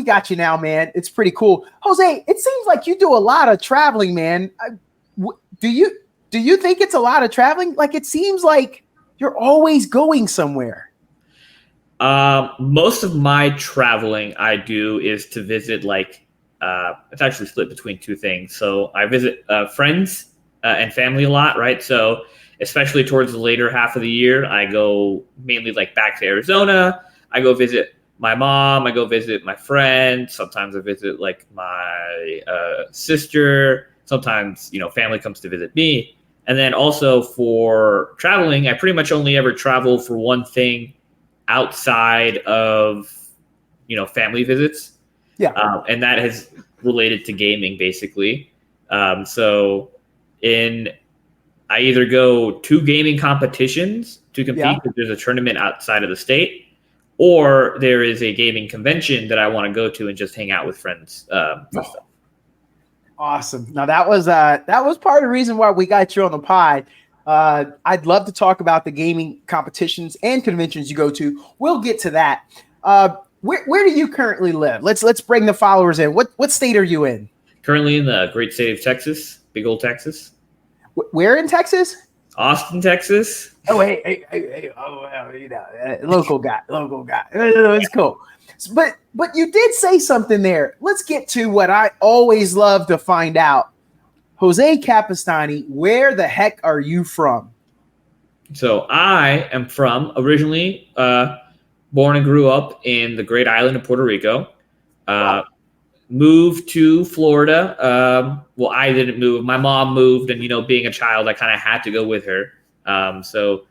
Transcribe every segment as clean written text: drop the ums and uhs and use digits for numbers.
We got you now, man. It's pretty cool. Jose, it seems like you do a lot of traveling, man. Do you think it's a lot of traveling? Like it seems like you're always going somewhere. Most of my traveling I do is to visit it's actually split between two things. So I visit friends and family a lot, right? So especially towards the later half of the year, I go mainly back to Arizona. I go visit my mom. I go visit my friend. Sometimes I visit my sister. Sometimes, family comes to visit me. And then also for traveling, I pretty much only ever travel for one thing outside of, family visits. Yeah. And that has related to gaming basically. So I either go to gaming competitions to compete if there's a tournament outside of the state, or there is a gaming convention that I want to go to and just hang out with friends. Stuff. Awesome. Now that was part of the reason why we got you on the pod. I'd love to talk about the gaming competitions and conventions you go to. We'll get to that. Where do you currently live? Let's bring the followers in. What state are you in? Currently in the great state of Texas, big old Texas. Where in Texas? Austin, Texas. Oh, hey, local guy. It's cool. But you did say something there. Let's get to what I always love to find out. Jose Capestany, where the heck are you from? So I am originally born and grew up in the great island of Puerto Rico. Wow. Moved to Florida. Well, I didn't move. My mom moved, and being a child, I kind of had to go with her. So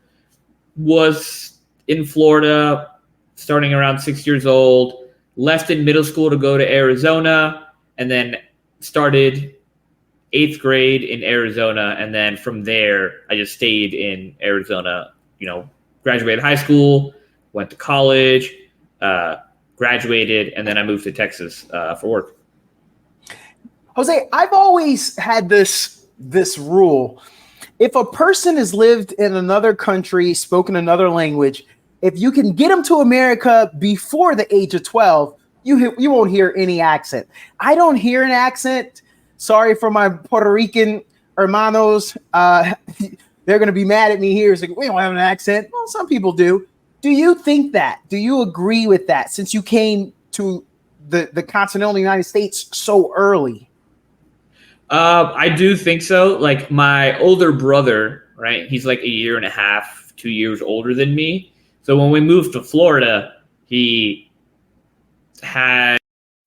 was in Florida starting around 6 years old. Left in middle school to go to Arizona, and then started 8th grade in Arizona, and then from there I just stayed in Arizona. Graduated high school, went to college. Graduated, and then I moved to Texas for work. Jose, I've always had this rule. If a person has lived in another country, spoken another language, if you can get them to America before the age of 12, you won't hear any accent. I don't hear an accent. Sorry for my Puerto Rican hermanos. They're going to be mad at me here. It's like, we don't have an accent. Well, some people do. Do you think that? Do you agree with that since you came to the continental United States so early? I do think so. My older brother, right? He's a year and a half, 2 years older than me. So when we moved to Florida, he had...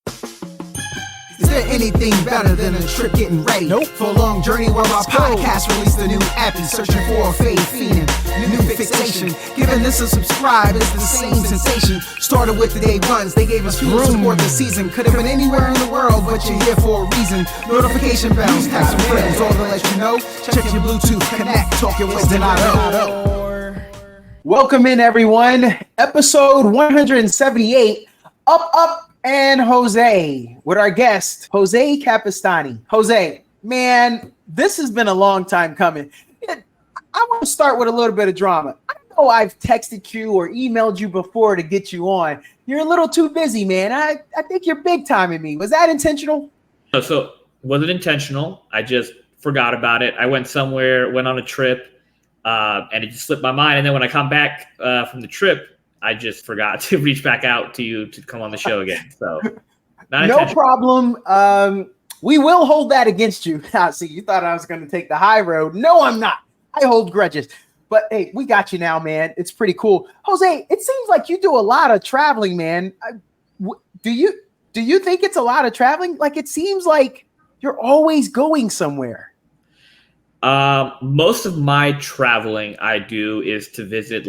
Is there anything better than a trip getting ready? Nope. For a long journey where our podcast released a new epi, searching for a fade fiend, new fixation. Giving this a subscribe is the same sensation. Started with the day ones, they gave us fuel to support the season. Could have been anywhere in the world, but you're here for a reason. Notification bells, have some friends, all to let you know. Check your Bluetooth, connect, talk your wisdom out. Welcome in, everyone. Episode 178, Up, and Jose, with our guest, Jose Capestany. Jose, man, this has been a long time coming. I want to start with a little bit of drama. I know I've texted you or emailed you before to get you on. You're a little too busy, man. I think you're big timing me. Was that intentional? So was it intentional? I just forgot about it. I went somewhere, went on a trip, and it just slipped my mind. And then when I come back from the trip, I just forgot to reach back out to you to come on the show again. So no problem. We will hold that against you. See, you thought I was going to take the high road. No, I'm not. I hold grudges. But hey, we got you now, man. It's pretty cool. Jose, it seems like you do a lot of traveling, man. Do you think it's a lot of traveling? Like it seems like you're always going somewhere. Most of my traveling I do is to visit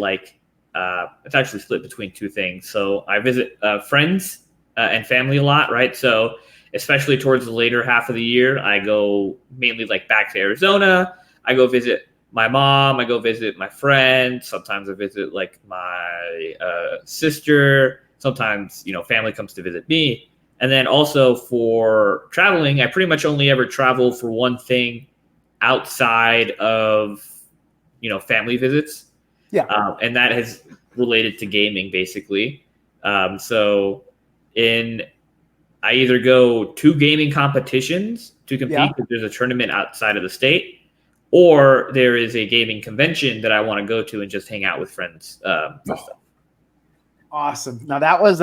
it's actually split between two things. So I visit friends and family a lot, right? So especially towards the later half of the year, I go mainly back to Arizona. I go visit my mom. I go visit my friend. Sometimes I visit my sister. Sometimes, family comes to visit me. And then also for traveling, I pretty much only ever travel for one thing outside of, family visits. Yeah. And that has related to gaming basically. So I either go to gaming competitions to compete Yeah. if there's a tournament outside of the state, or there is a gaming convention that I want to go to and just hang out with friends for stuff. Awesome. Now that was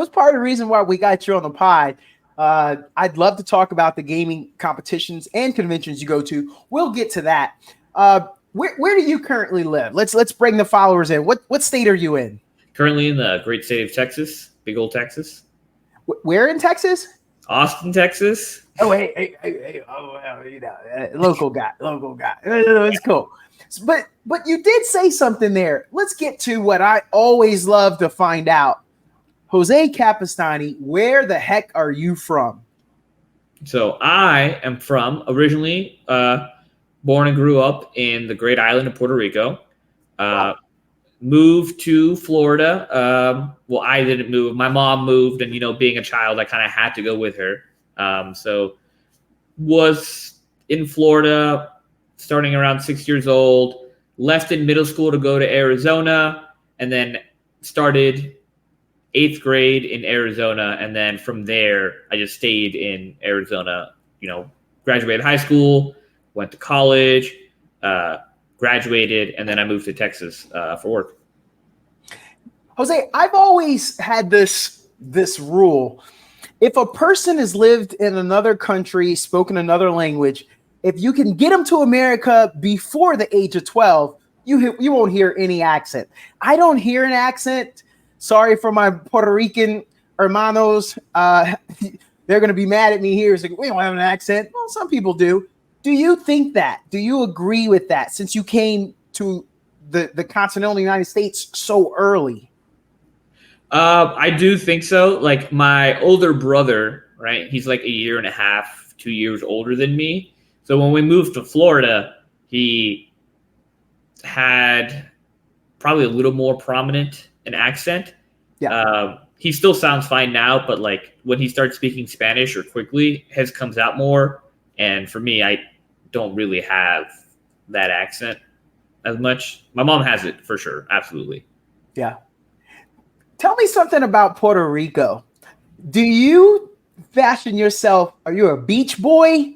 part of the reason why we got you on the pod. I'd love to talk about the gaming competitions and conventions you go to. We'll get to that. Where do you currently live? Let's bring the followers in. What state are you in? Currently in the great state of Texas, big old Texas. Where in Texas? Austin, Texas. Oh, hey, oh, well, local guy. It's cool. But you did say something there. Let's get to what I always love to find out. Jose Capestany, where the heck are you from? So I am from originally born and grew up in the great island of Puerto Rico. Wow. Moved to Florida. Well, I didn't move. My mom moved, and being a child, I kind of had to go with her. So was in Florida starting around 6 years old. Left in middle school to go to Arizona, and then started 8th grade in Arizona, and then from there I just stayed in Arizona. Graduated high school, went to college. Graduated, and then I moved to Texas for work. Jose, I've always had this rule. If a person has lived in another country, spoken another language, if you can get them to America before the age of 12, you won't hear any accent. I don't hear an accent. Sorry for my Puerto Rican hermanos. They're going to be mad at me here. It's like, we don't have an accent. Well, some people do. Do you think that? Do you agree with that since you came to the continental United States so early? I do think so. Like my older brother, right? He's like a year and a half, 2 years older than me. So when we moved to Florida, he had probably a little more prominent an accent. Yeah. He still sounds fine now, but like when he starts speaking Spanish or quickly, his comes out more. And for me, I don't really have that accent as much. My mom has it for sure. Absolutely. Yeah. Tell me something about Puerto Rico. Do you fashion yourself? Are you a beach boy,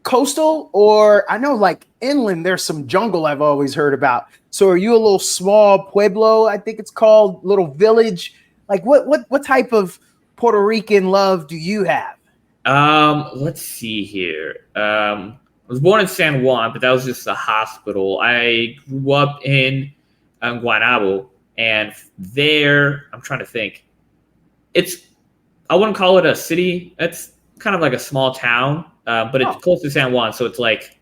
coastal, or I know like inland, there's some jungle I've always heard about. So are you a little small pueblo, I think it's called, little village? Like what type of Puerto Rican love do you have? Let's see here. I was born in San Juan, but that was just a hospital. I grew up in Guaynabo, and there, I'm trying to think. I wouldn't call it a city. It's kind of like a small town, but it's close to San Juan, so it's like,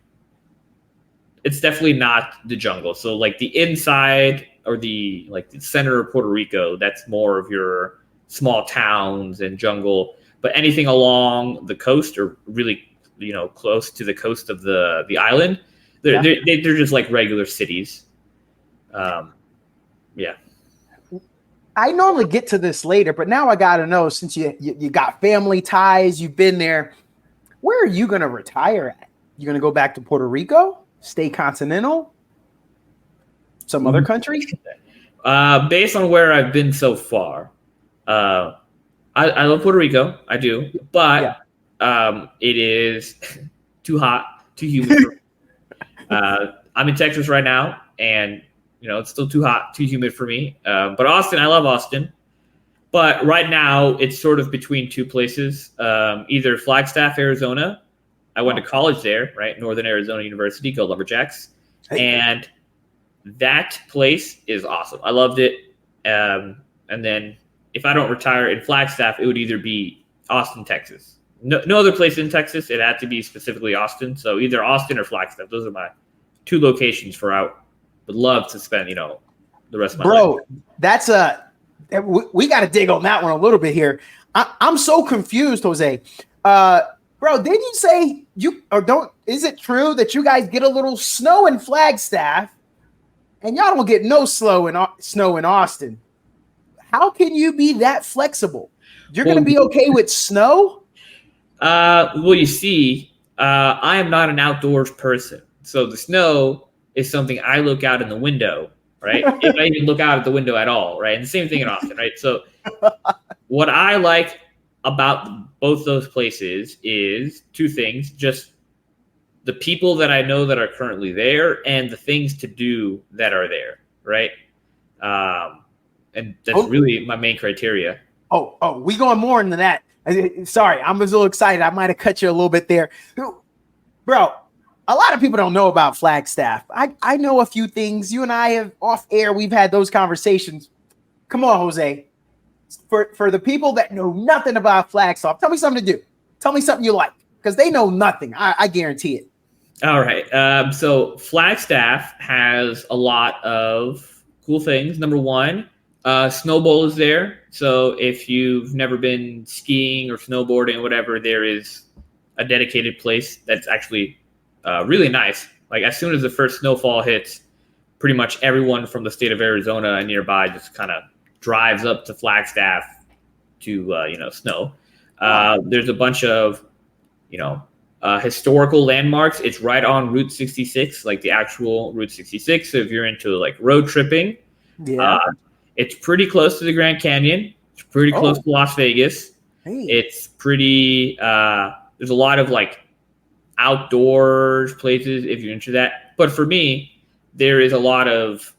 it's definitely not the jungle. So like the inside or the center of Puerto Rico, that's more of your small towns and jungle. But anything along the coast or really, close to the coast of the island, they're just like regular cities. Yeah. I normally get to this later, but now I got to know, since you got family ties, you've been there, where are you going to retire at? You going to go back to Puerto Rico, stay continental, some other country? Based on where I've been so far, I love Puerto Rico. I do, but it is too hot, too humid. I'm in Texas right now, and it's still too hot, too humid for me. But Austin, I love Austin. But right now, it's sort of between two places. Either Flagstaff, Arizona. I went to college there, right? Northern Arizona University, go Lumberjacks. Hey. And that place is awesome. I loved it. And then if I don't retire in Flagstaff, it would either be Austin, Texas. No other place in Texas. It had to be specifically Austin. So either Austin or Flagstaff. Those are my two locations for out. Would love to spend, the rest of my life. That's we got to dig on that one a little bit here. I'm so confused, Jose. Bro, didn't you say is it true that you guys get a little snow in Flagstaff and y'all don't get no snow in Austin? How can you be that flexible? You're going to be okay with snow? Well, you see, I am not an outdoors person. So the snow is something I look out in the window, right? If I even look out at the window at all, right? And the same thing in Austin, right? So what I like about both those places is two things: just the people that I know that are currently there, and the things to do that are there, right? And that's really my main criteria. Oh, we going more into that. Sorry, I'm a little excited. I might have cut you a little bit there. Bro, a lot of people don't know about Flagstaff. I know a few things. You and I have off air, we've had those conversations. Come on, Jose. For the people that know nothing about Flagstaff, tell me something to do. Tell me something you like, because they know nothing. I guarantee it. All right. So Flagstaff has a lot of cool things. Number one, Snow Bowl is there. So if you've never been skiing or snowboarding or whatever, there is a dedicated place that's actually really nice. Like as soon as the first snowfall hits, pretty much everyone from the state of Arizona and nearby just kind of drives up to Flagstaff to snow. There's a bunch of historical landmarks. It's right on Route 66, like the actual Route 66. So if you're into like road tripping, it's pretty close to the Grand Canyon. It's pretty close to Las Vegas. Hey. It's pretty. There's a lot of like outdoors places if you're into that. But for me, there is a lot of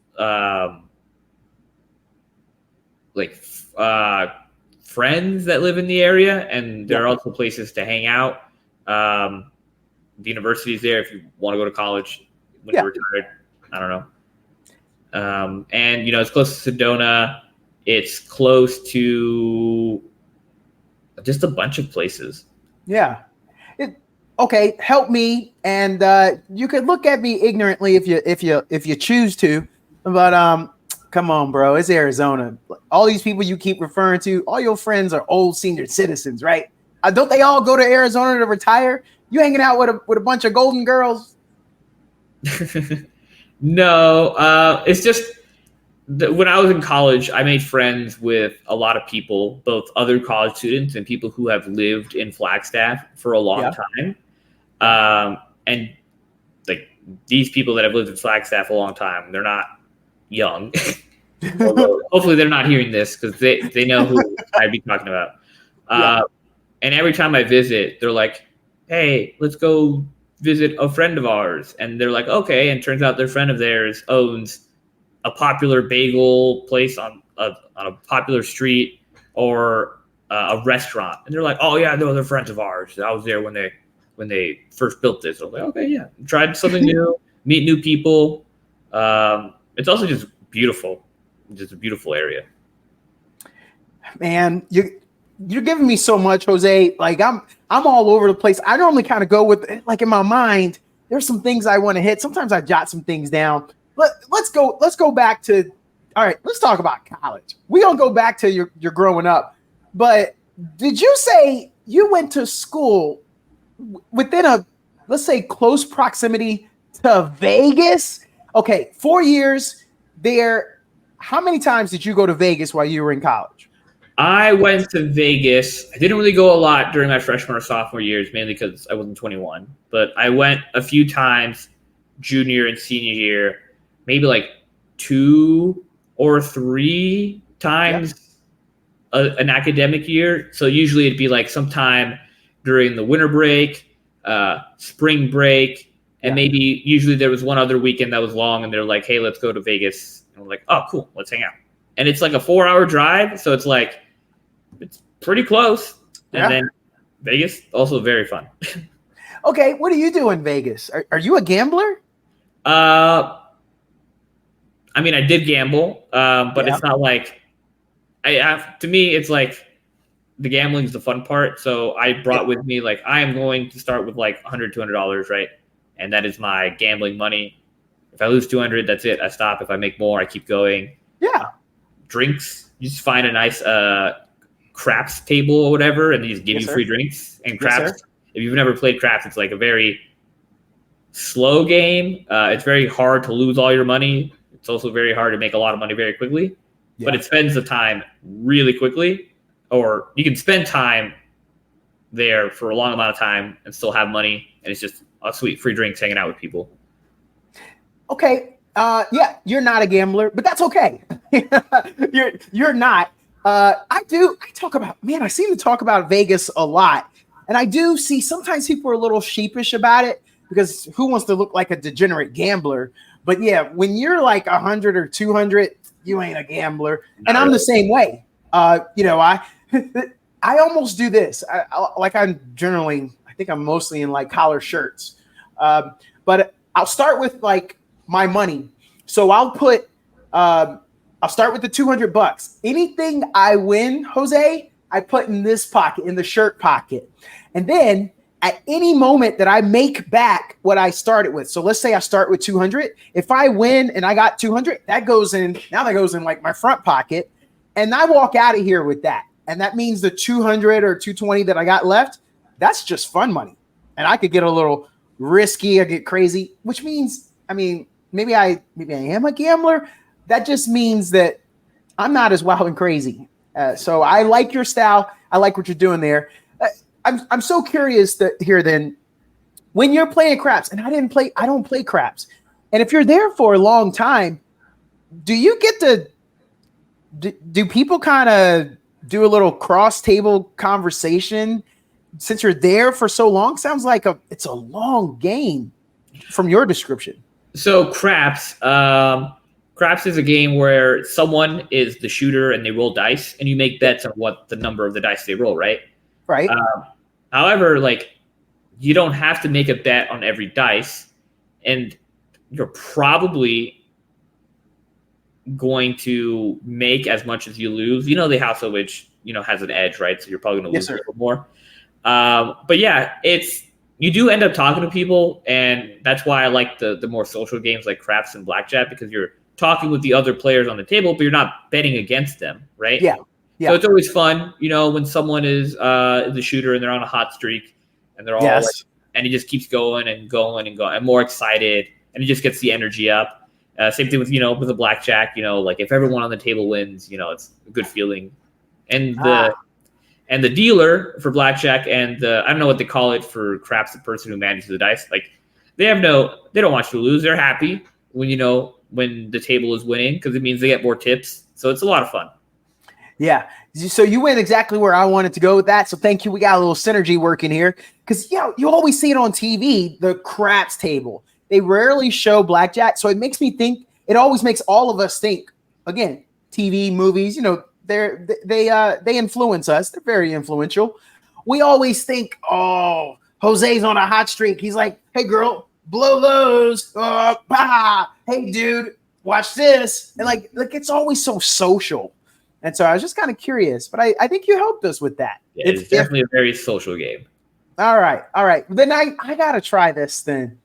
friends that live in the area, and there are also places to hang out. The university's there if you want to go to college when you're retired. I don't know. And it's close to Sedona. It's close to just a bunch of places. Yeah. Okay, help me, and you could look at me ignorantly if you choose to, but come on, bro, it's Arizona. All these people you keep referring to, all your friends are old senior citizens, right? Don't they all go to Arizona to retire? You hanging out with a bunch of golden girls? No, it's just when I was in college, I made friends with a lot of people, both other college students and people who have lived in Flagstaff for a long time. And like these people that have lived in Flagstaff a long time, they're not young. Hopefully they're not hearing this because they know who I'd be talking about. And every time I visit, they're like, hey, let's go visit a friend of ours. And they're like, okay. And turns out their friend of theirs owns a popular bagel place on a popular street or a restaurant. And they're like, oh, yeah, no, they're friends of ours. I was there when they first built this. I was like, okay, yeah. Tried something new, meet new people. It's also just beautiful. Just a beautiful area. Man, you're giving me so much, Jose. Like I'm all over the place. I normally kind of go with like in my mind, there's some things I want to hit. Sometimes I jot some things down. Let's go back to all right, let's talk about college. We don't go back to your growing up. But did you say you went to school within let's say close proximity to Vegas? Okay, 4 years there. How many times did you go to Vegas while you were in college? I went to Vegas. I didn't really go a lot during my freshman or sophomore years, mainly because I wasn't 21. But I went a few times junior and senior year, maybe like 2 or 3 times an academic year. So usually it'd be like sometime during the winter break, spring break, and maybe usually there was one other weekend that was long and they're like, hey, let's go to Vegas. And we're like, oh, cool, let's hang out. And it's like a 4-hour drive. So it's like, it's pretty close. And then Vegas, also very fun. Okay, what do you do in Vegas? Are you a gambler? I mean, I did gamble, but it's not like to me, it's like the gambling is the fun part. So I brought with me, like, I am going to start with like $100, $200, right? And that is my gambling money. If I lose 200, that's it. I stop. If I make more, I keep going. Yeah. Drinks, you just find a nice craps table or whatever, and they just give you free drinks. And craps, if you've never played craps, it's like a very slow game. It's very hard to lose all your money. It's also very hard to make a lot of money very quickly, but it spends the time really quickly. Or you can spend time there for a long amount of time and still have money, and it's just a sweet free drinks hanging out with people. Okay. You're not a gambler, but that's okay. You're not. I seem to talk about Vegas a lot. And I do see sometimes people are a little sheepish about it because who wants to look like a degenerate gambler? But yeah, when you're like 100 or 200, you ain't a gambler. And I'm the same way. I almost do this. I think I'm mostly in like collar shirts. But I'll start with like my money. So I'll start with the $200. Anything I win, Jose, I put in this pocket, in the shirt pocket. And then at any moment that I make back what I started with. So let's say I start with 200. If I win and I got 200, that goes in like my front pocket. And I walk out of here with that. And that means the 200 or 220 that I got left, that's just fun money. And I could get a little risky or get crazy, which means, maybe I am a gambler. That just means that I'm not as wild and crazy. So I like your style. I like what you're doing there. I'm so curious to hear then when you're playing craps, and I don't play craps. And if you're there for a long time, do you get to, do people kind of do a little cross table conversation since you're there for so long? Sounds like it's a long game from your description. So craps is a game where someone is the shooter and they roll dice, and you make bets on what the number of the dice they roll, right? Right. However, like you don't have to make a bet on every dice, and you're probably going to make as much as you lose. You know, the house of which, has an edge, right? So you're probably going to lose a little more. But yeah, you do end up talking to people, and that's why I like the more social games like craps and blackjack, because you're talking with the other players on the table, but you're not betting against them, right? Yeah. So it's always fun, when someone is the shooter and they're on a hot streak and they're all and he just keeps going and going and going and more excited, and he just gets the energy up. Same thing with, with the blackjack, like if everyone on the table wins, it's a good feeling. And the dealer for blackjack and I don't know what they call it for craps, the person who manages the dice, like they don't want you to lose. They're happy when the table is winning, because it means they get more tips. So it's a lot of fun. Yeah. So you went exactly where I wanted to go with that. So thank you. We got a little synergy working here, because you always see it on TV, the craps table. They rarely show blackjack. So it makes me think, it always makes all of us think, again, TV, movies, they influence us. They're very influential. We always think, oh, Jose's on a hot streak. He's like, hey girl, blow those. Hey dude, watch this. And like it's always so social. And so I was just kind of curious, but I think you helped us with that. Yeah, it's definitely a very social game. All right. Then I got to try this then.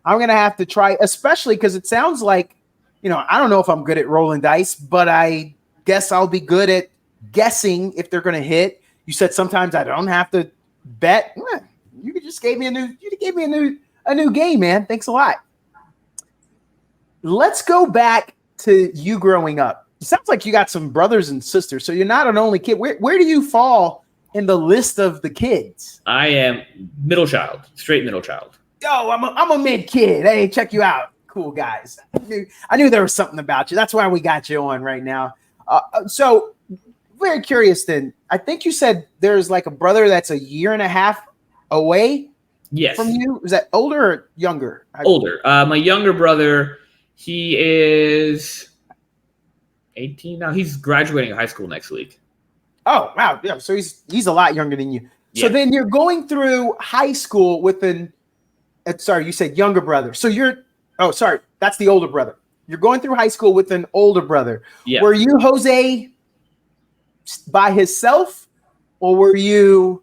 I'm going to have to try, especially because it sounds like, I don't know if I'm good at rolling dice, but I guess I'll be good at guessing if they're going to hit. You said sometimes I don't have to bet. You just gave me a new game, man. Thanks a lot. Let's go back to you growing up. It sounds like you got some brothers and sisters, so you're not an only kid. Where do you fall in the list of the kids? I am middle child, straight middle child. Yo, I'm a mid kid. Hey, check you out. Cool guys. I knew there was something about you. That's why we got you on right now. So very curious then. I think you said there's like a brother that's a year and a half away from you. Is that older or younger? Older. My younger brother, he is 18 now. He's graduating high school next week. Oh, wow. Yeah. So he's a lot younger than you. So then you're going through high school with sorry, you said younger brother. So that's the older brother. You're going through high school with an older brother. Yeah. Were you Jose by himself, or were you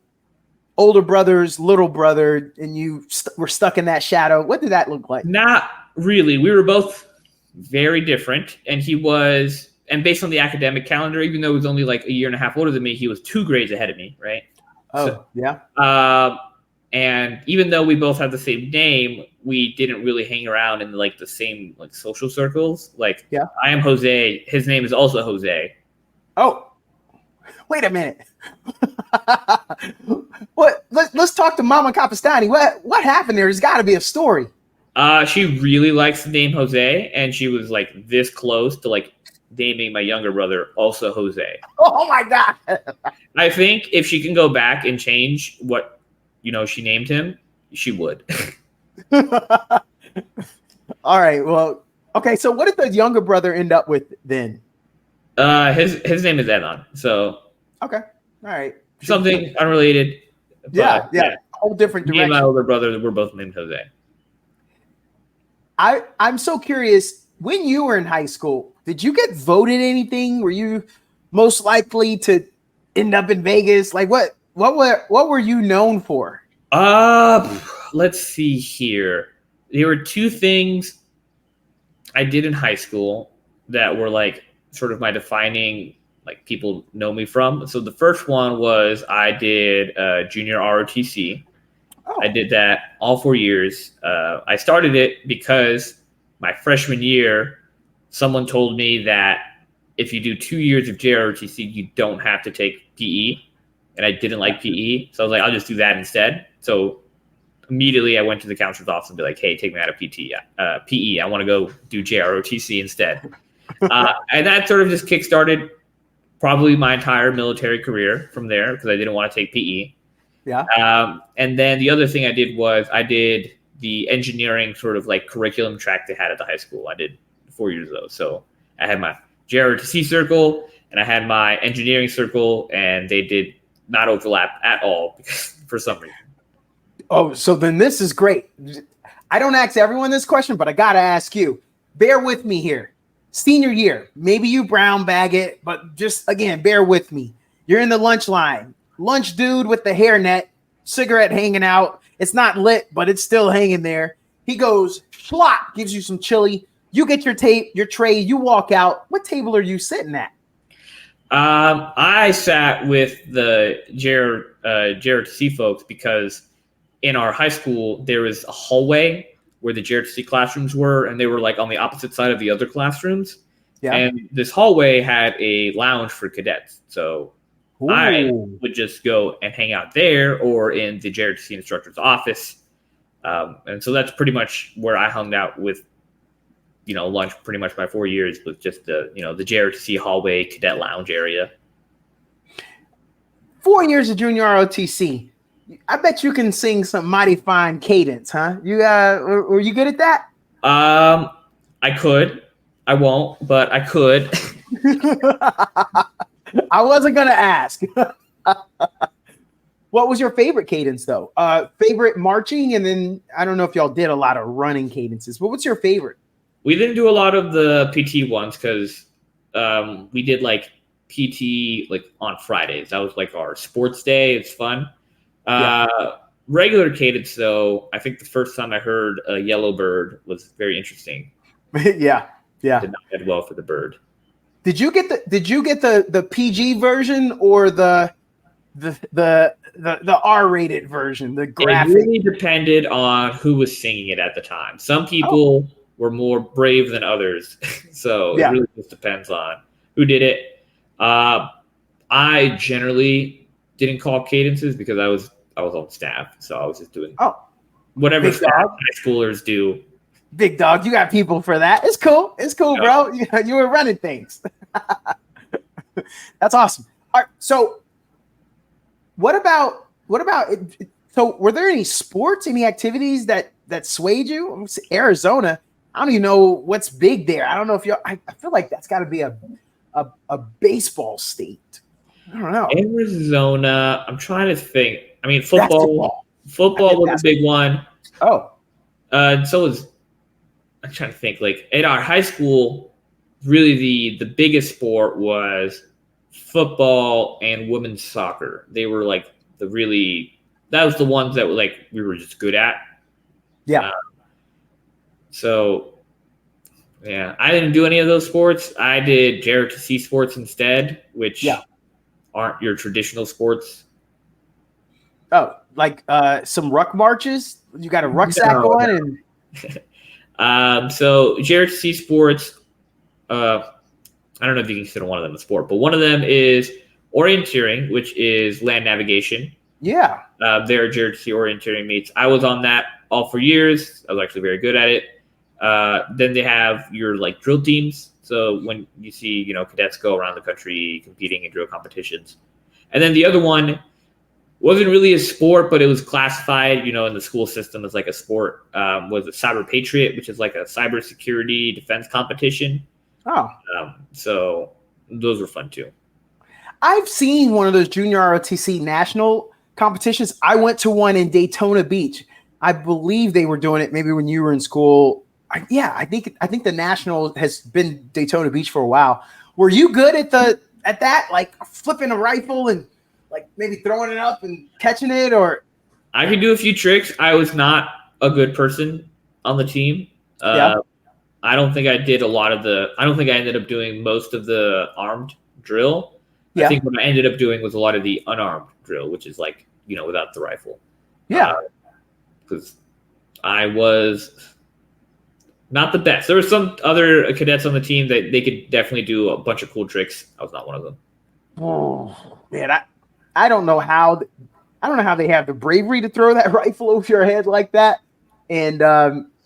older brother's little brother and you were stuck in that shadow? What did that look like? Not really. We were both very different, and and based on the academic calendar, even though he was only like a year and a half older than me, he was 2 grades ahead of me, right? Oh, so, yeah. And even though we both have the same name, we didn't really hang around in like the same like social circles. Like, I am Jose. His name is also Jose. Oh, wait a minute. What? Let's talk to Mama Capestany. What happened there? There's got to be a story. She really likes the name Jose, and she was like this close to like naming my younger brother also Jose. Oh my God. I think if she can go back and change what she named him, she would. All right. Well, okay. So what did the younger brother end up with then? His name is Enon. So Okay. All right. something unrelated. Yeah. But, Whole different me and my direction. older brother were both named Jose. I'm so curious. When you were in high school, did you get voted anything? Were you most likely to end up in Vegas? Like what were you known for? Let's see here. There were two things I did in high school that were like sort of my defining, like people know me from. So the first one was I did junior ROTC. Oh. I did that all 4 years. I started it because my freshman year, someone told me that if you do 2 years of JROTC, you don't have to take PE. And I didn't like PE. So I was like, I'll just do that instead. So immediately I went to the counselor's office and be like, hey, take me out of PE. I want to go do JROTC instead. And that sort of just kickstarted probably my entire military career from there because I didn't want to take PE. Yeah. And then the other thing I did was I did the engineering sort of like curriculum track they had at the high school. I did 4 years of those. So I had my JROTC circle and I had my engineering circle, and they did not overlap at all because, for some reason. Oh, so then this is great. I don't ask everyone this question, but I got to ask you. Bear with me here. Senior year, maybe you brown bag it, but just, again, bear with me. You're in the lunch line. Lunch dude with the hairnet, cigarette hanging out. It's not lit, but it's still hanging there. He goes, schlop, gives you some chili. You get your tray, you walk out. What table are you sitting at? I sat with the JROTC folks because in our high school, there was a hallway where the JROTC classrooms were, and they were like on the opposite side of the other classrooms. Yeah. And this hallway had a lounge for cadets. So ooh. I would just go and hang out there or in the JROTC instructor's office. And so that's pretty much where I hung out with, lunch pretty much my 4 years with just the JROTC hallway cadet lounge area. 4 years of junior ROTC. I bet you can sing some mighty fine cadence, huh? You were you good at that? I could. I won't, but I could. I wasn't gonna ask. What was your favorite cadence though? Favorite marching, and then I don't know if y'all did a lot of running cadences, but what's your favorite? We didn't do a lot of the PT ones because we did like PT like on Fridays. That was like our sports day. It's fun. Regular cadence though, I think the first time I heard a yellow bird was very interesting. Yeah. Did not get well for the bird. Did you get the PG version or the R-rated version, the graphic? It really depended on who was singing it at the time. Some people were more brave than others. So it really just depends on who did it. I generally didn't call cadences because I was on staff. So I was just doing whatever high schoolers do. Big dog, you got people for that. It's cool. It's cool, bro. You were running things. That's awesome. All right, so what about it? So were there any sports, any activities that swayed you? Arizona, I don't even know what's big there. I don't know if I feel like that's got to be a baseball state. I don't know. Arizona, I'm trying to think. I mean, football was a big one. Oh. So was, I'm trying to think, like in our high school, really the biggest sport was football and women's soccer. They were like that was the ones that were like we were just good at. Yeah. I didn't do any of those sports. I did JROTC sports instead, which aren't your traditional sports. Oh, like some ruck marches? You got a rucksack on and so JROTC sports, I don't know if you can consider one of them a sport, but one of them is orienteering, which is land navigation. Yeah. There are JROTC orienteering meets. I was on that all 4 years. I was actually very good at it. Then they have your like drill teams. So when you see, cadets go around the country competing in drill competitions. And then the other one wasn't really a sport, but it was classified, in the school system as like a sport, was a Cyber Patriot, which is like a cybersecurity defense competition. Oh. So those were fun too. I've seen one of those junior ROTC national competitions. I went to one in Daytona Beach. I believe they were doing it maybe when you were in school. I think the national has been Daytona Beach for a while. Were you good at that, like flipping a rifle and like maybe throwing it up and catching it? Or I could do a few tricks. I was not a good person on the team. I don't think I did I don't think I ended up doing most of the armed drill. I think what I ended up doing was a lot of the unarmed drill, which is like, without the rifle. Yeah. Because I was not the best. There were some other cadets on the team that they could definitely do a bunch of cool tricks. I was not one of them. Oh, man, I don't know how they have the bravery to throw that rifle over your head like that. And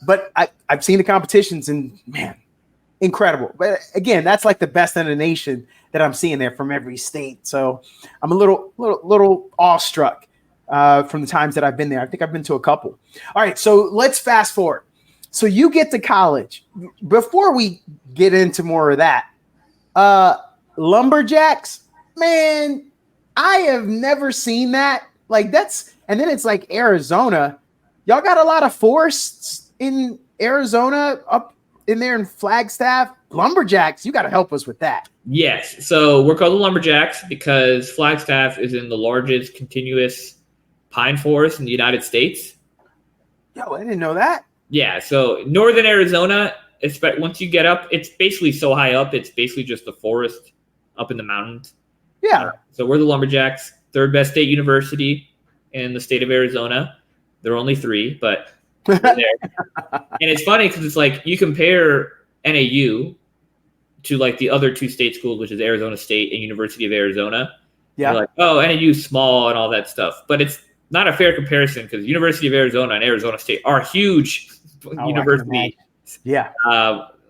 but I've seen the competitions and man, incredible. But again, that's like the best in the nation that I'm seeing there from every state. So I'm a little awestruck from the times that I've been there. I think I've been to a couple. All right, so let's fast forward. So you get to college. Before we get into more of that, lumberjacks, man, I have never seen that. Like and then it's like Arizona. Y'all got a lot of forests in Arizona up in there in Flagstaff. Lumberjacks, you got to help us with that. Yes. So we're called the Lumberjacks because Flagstaff is in the largest continuous pine forest in the United States. Yo, I didn't know that. Yeah. So northern Arizona, once you get up, it's basically so high up. It's basically just the forest up in the mountains. Yeah. So we're the Lumberjacks, third best state university in the state of Arizona. There are only 3, but we're there. And it's funny because it's like you compare NAU to like the other 2 state schools, which is Arizona State and University of Arizona. Yeah. You're like, oh, NAU's small and all that stuff. But it's not a fair comparison because University of Arizona and Arizona State are huge universities. Yeah.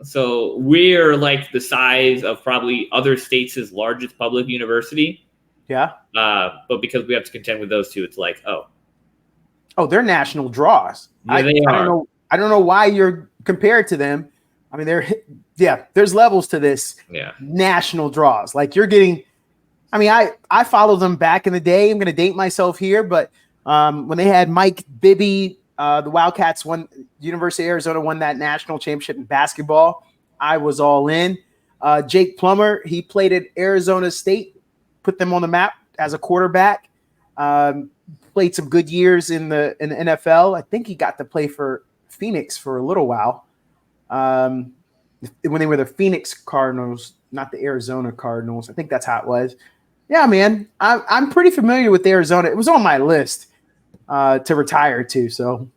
So we're like the size of probably other states' largest public university. Yeah. But because we have to contend with those 2, it's like, they're national draws. Yeah, they are. I don't know why you're compared to them. I mean, there's levels to this. Yeah. National draws. Like you're getting, I mean, I followed them back in the day. I'm going to date myself here, but when they had Mike Bibby, the Wildcats University of Arizona won that national championship in basketball. I was all in. Jake Plummer, he played at Arizona State, put them on the map as a quarterback. Played some good years in the NFL. I think he got to play for Phoenix for a little while. When they were the Phoenix Cardinals, not the Arizona Cardinals. I think that's how it was. Yeah, man, I'm pretty familiar with Arizona. It was on my list to retire to, so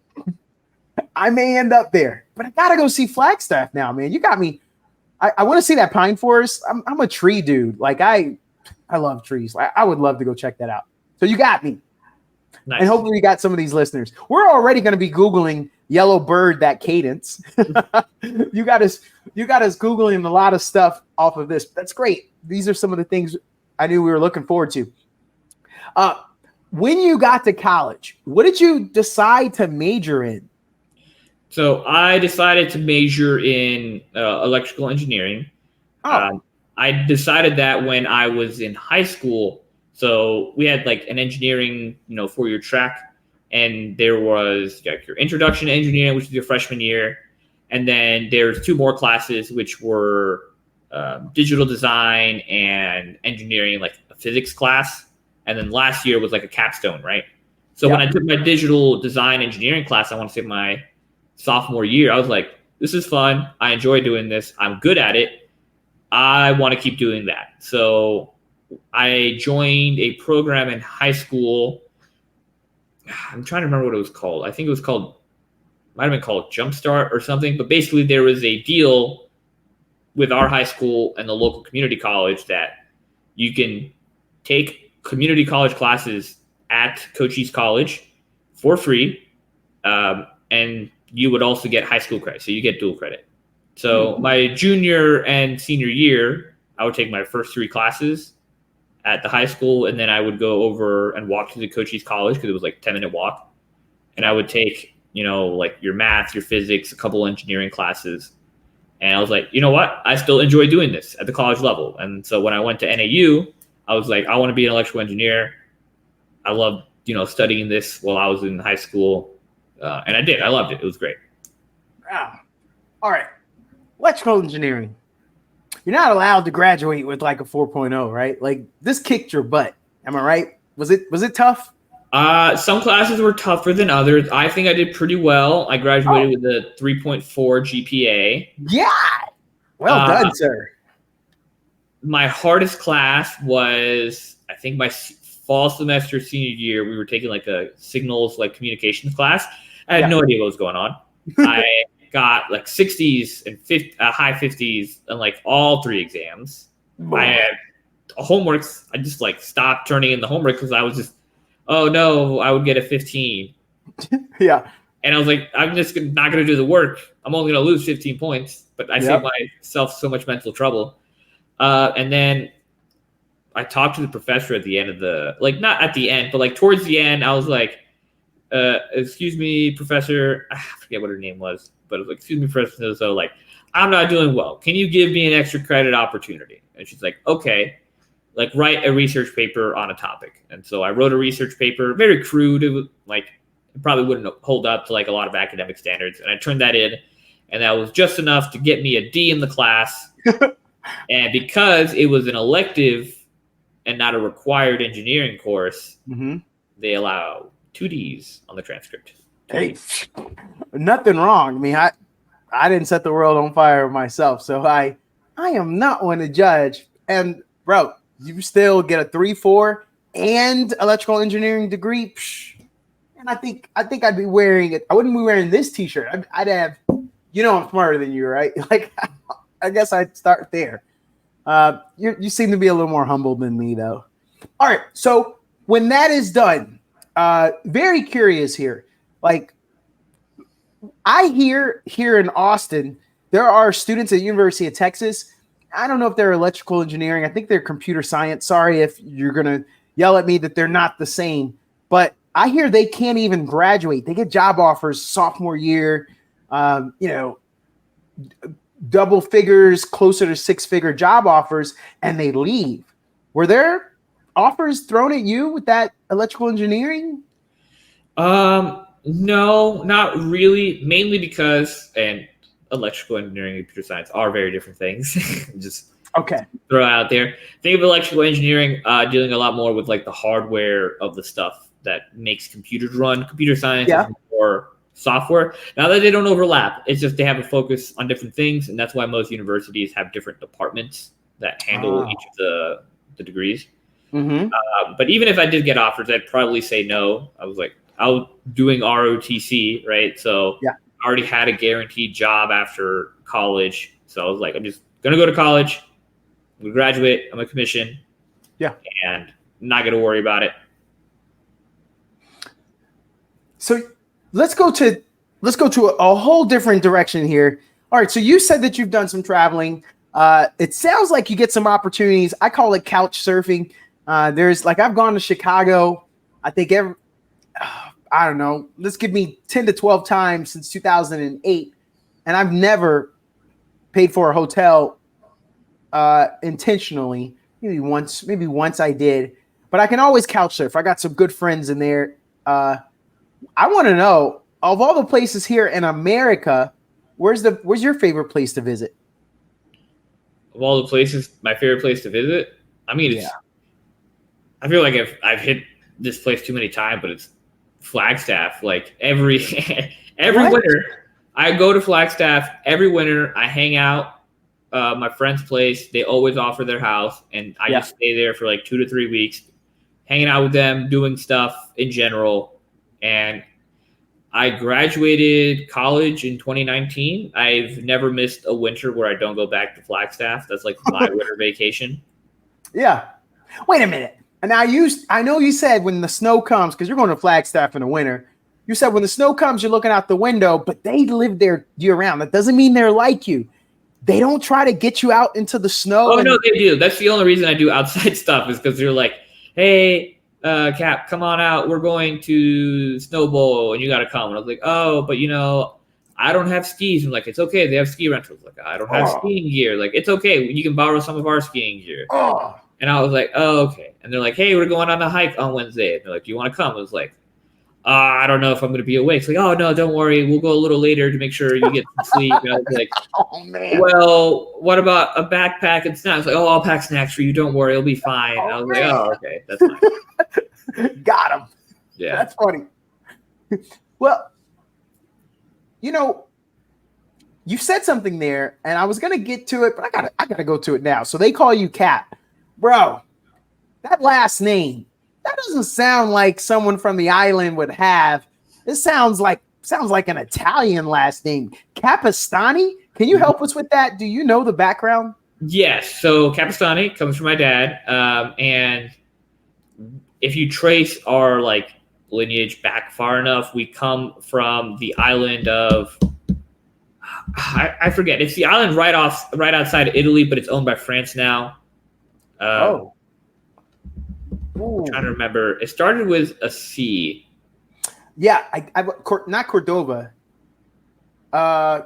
I may end up there. But I gotta go see Flagstaff now, man. You got me. I want to see that pine forest. I'm a tree dude. Like I love trees. I would love to go check that out. So you got me. Nice. And hopefully you got some of these listeners. We're already going to be Googling Yellow Bird, that cadence. You got us Googling a lot of stuff off of this. That's great. These are some of the things I knew we were looking forward to. When you got to college, what did you decide to major in? So I decided to major in electrical engineering. I decided that when I was in high school. So we had like an engineering, 4-year track, and there was like your introduction to engineering, which is your freshman year. And then there's 2 more classes, which were digital design and engineering, like a physics class. And then last year was like a capstone, right? So when I took my digital design engineering class, I want to say my sophomore year, I was like, this is fun. I enjoy doing this. I'm good at it. I want to keep doing that. So I joined a program in high school. I'm trying to remember what it was called. I think it was might have been called Jumpstart or something. But basically there was a deal with our high school and the local community college that you can take community college classes at Cochise College for free. And you would also get high school credit. So you get dual credit. So my junior and senior year, I would take my first 3 classes at the high school, and then I would go over and walk to the Cochise College because it was like a 10-minute walk. And I would take, like your math, your physics, a couple engineering classes. And I was like, you know what? I still enjoy doing this at the college level. And so when I went to NAU, I was like, I want to be an electrical engineer. I loved, studying this while I was in high school. And I did. I loved it. It was great. Wow. All right. Electrical engineering. You're not allowed to graduate with like a 4.0, right? Like this kicked your butt. Am I right? Was it tough? Some classes were tougher than others. I think I did pretty well. I graduated with a 3.4 GPA. Yeah. Well done, sir. My hardest class was, I think, my fall semester senior year. We were taking like a signals, like communications class. I had no idea what was going on. I got like 60s and high 50s on like all 3 exams. I had homeworks. I just like stopped turning in the homework because I was just, oh no, I would get a 15. Yeah. And I was like, I'm just not going to do the work. I'm only going to lose 15 points. But I saved myself so much mental trouble. And then I talked to the professor at the end of not at the end, but like towards the end, I was like, excuse me, professor. I forget what her name was, but I was like, excuse me, professor. So like, I'm not doing well. Can you give me an extra credit opportunity? And she's like, okay, like write a research paper on a topic. And so I wrote a research paper, very crude. It was like, it probably wouldn't hold up to like a lot of academic standards. And I turned that in, and that was just enough to get me a D in the class. And because it was an elective and not a required engineering course, they allow 2 Ds on the transcript. Hey, nothing wrong. I mean, I didn't set the world on fire myself, so I am not one to judge. And bro, you still get a 3.4 and electrical engineering degree. And I think I'd be wearing it. I wouldn't be wearing this T-shirt. I'd have, I'm smarter than you, right? Like, I guess I'd start there. You seem to be a little more humble than me, though. All right. So when that is done, very curious here. Like, I hear here in Austin, there are students at the University of Texas. I don't know if they're electrical engineering. I think they're computer science. Sorry if you're going to yell at me that they're not the same. But I hear they can't even graduate. They get job offers sophomore year, double figures, closer to 6-figure job offers, and they leave. Were there offers thrown at you with that electrical engineering? No, not really. Mainly because, and electrical engineering and computer science are very different things. Just throw it out there. Think of electrical engineering dealing a lot more with like the hardware of the stuff that makes computers run. Computer science is more software. Now that they don't overlap, it's just they have a focus on different things, and that's why most universities have different departments that handle each of the degrees. But even if I did get offers, I'd probably say no. I was doing ROTC, right? So I already had a guaranteed job after college. So I was like, I'm just going to go to college. I'm going to graduate. I'm a commission. Yeah. And I'm not going to worry about it. So let's go to a whole different direction here. All right. So you said that you've done some traveling. It sounds like you get some opportunities. I call it couch surfing. There's like, I've gone to Chicago, I think I don't know, let's give me 10 to 12 times since 2008. And I've never paid for a hotel intentionally. Maybe once I did, but I can always couch surf. I got some good friends in there. I want to know, of all the places here in America, where's your favorite place to visit? Of all the places, my favorite place to visit? I mean, I feel like I've hit this place too many times, but it's Flagstaff. Like every winter, I go to Flagstaff every winter. I hang out my friend's place. They always offer their house, and I just stay there for like 2 to 3 weeks, hanging out with them, doing stuff in general. And I graduated college in 2019. I've never missed a winter where I don't go back to Flagstaff. That's like my winter vacation. Yeah. Wait a minute. And I know you said when the snow comes, because you're going to Flagstaff in the winter, You said when the snow comes, you're looking out the window, but they live there year round. That doesn't mean they're like you. They don't try to get you out into the snow. Oh, no, they do. That's the only reason I do outside stuff is because they're like, hey, Cap, come on out. We're going to Snow Bowl, and you got to come. And I was like, oh, but, I don't have skis. I'm like, it's okay. They have ski rentals. Like, I don't have skiing gear. Like, it's okay. You can borrow some of our skiing gear. And I was like, oh, okay. And they're like, hey, we're going on a hike on Wednesday. And they're like, do you want to come? I was like, I don't know if I'm going to be awake. It's like, oh, no, don't worry. We'll go a little later to make sure you get some sleep. And I was like, oh, man. Well, what about a backpack and snacks? Like, oh, I'll pack snacks for you. Don't worry. It'll be fine. I was like, oh, okay. That's fine. Got him. Yeah. That's funny. Well, you said something there, and I was going to get to it, but I gotta go to it now. So they call you Cap. Bro, that last name, that doesn't sound like someone from the island would have. It sounds like an Italian last name. Capestany? Can you help us with that? Do you know the background? Yes. So Capestany comes from my dad. And if you trace our lineage back far enough, we come from the island of I forget. It's the island right outside of Italy, but it's owned by France now. I'm trying to remember. It started with a C. Yeah, not Cordova. Let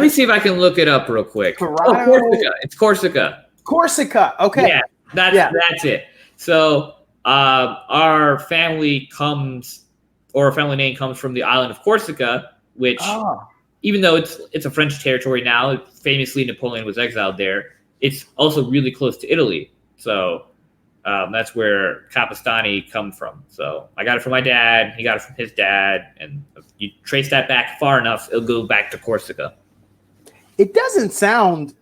me see if I can look it up real quick. Corsica. It's Corsica. Corsica. Okay. Yeah, that's it. So our family name comes from the island of Corsica, which even though it's a French territory now, famously Napoleon was exiled there. It's also really close to Italy. So that's where Capestany come from. So I got it from my dad. He got it from his dad. And if you trace that back far enough, it'll go back to Corsica. It doesn't sound